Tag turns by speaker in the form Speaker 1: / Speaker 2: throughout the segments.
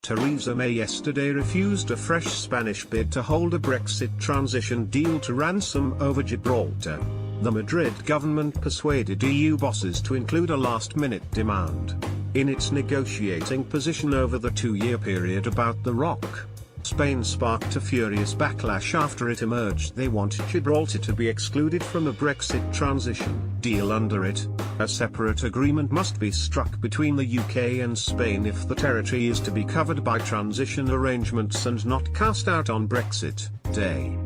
Speaker 1: Theresa May yesterday refused a fresh Spanish bid to hold a Brexit transition deal to ransom over Gibraltar. The Madrid government persuaded EU bosses to include a last-minute demand in its negotiating position over the two-year period about the ROC. Spain sparked a furious backlash after it emerged they wanted Gibraltar to be excluded from a Brexit transition deal. Under it, a separate agreement must be struck between the UK and Spain if the territory is to be covered by transition arrangements and not cast out on Brexit Day.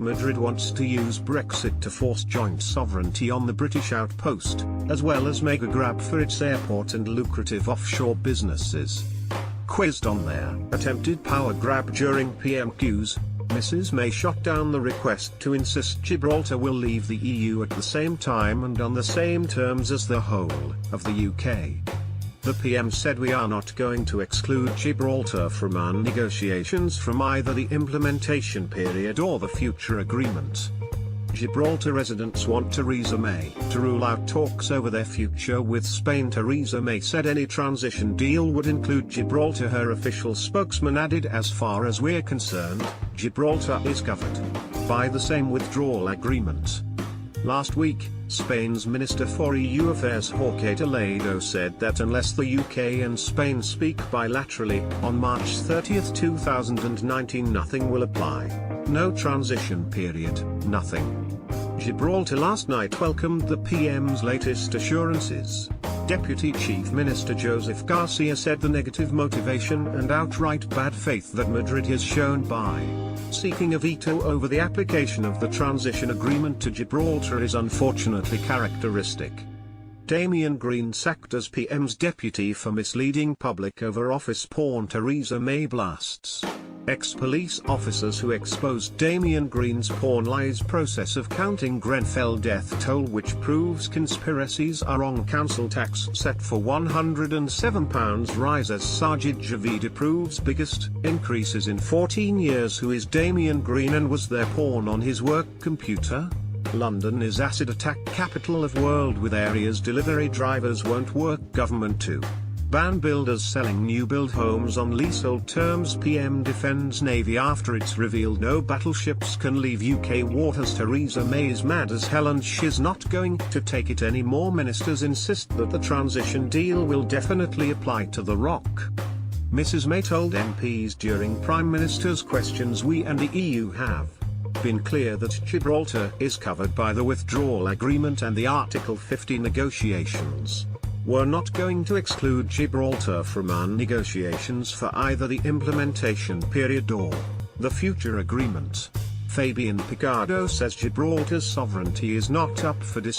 Speaker 1: Madrid wants to use Brexit to force joint sovereignty on the British outpost, as well as make a grab for its airport and lucrative offshore businesses. Quizzed on their attempted power grab during PMQs, Mrs. May shot down the request to insist Gibraltar will leave the EU at the same time and on the same terms as the whole of the UK. The PM said, "We are not going to exclude Gibraltar from our negotiations from either the implementation period or the future agreement." Gibraltar residents want Theresa May to rule out talks over their future with Spain. Theresa May said any transition deal would include Gibraltar. Her official spokesman added, "As far as we're concerned, Gibraltar is covered by the same withdrawal agreement." Last week, Spain's Minister for EU Affairs Jorge Toledo said that unless the UK and Spain speak bilaterally, on March 30, 2019 nothing will apply. No transition period, nothing. Gibraltar last night welcomed the PM's latest assurances. Deputy Chief Minister Joseph Garcia said the negative motivation and outright bad faith that Madrid has shown by seeking a veto over the application of the transition agreement to Gibraltar is unfortunately characteristic. Damian Green sacked as PM's deputy for misleading public over office porn. Theresa May blasts ex-police officers who exposed Damian Green's porn lies. Process of counting Grenfell death toll which proves conspiracies are wrong. Council tax set for £107 rise as Sajid Javid proves biggest increases in 14 years. Who is Damian Green and was there porn on his work computer? London is acid attack capital of world with areas delivery drivers won't work. Government to ban builders selling new build homes on leasehold terms. PM defends Navy after it's revealed no battleships can leave UK waters. Theresa May is mad as hell and she's not going to take it anymore. Ministers insist that the transition deal will definitely apply to the ROC. Mrs. May told MPs during Prime Minister's questions, "We and the EU have been clear that Gibraltar is covered by the withdrawal agreement and the Article 50 negotiations. We're not going to exclude Gibraltar from our negotiations for either the implementation period or the future agreement." Fabian Picardo says Gibraltar's sovereignty is not up for discussion.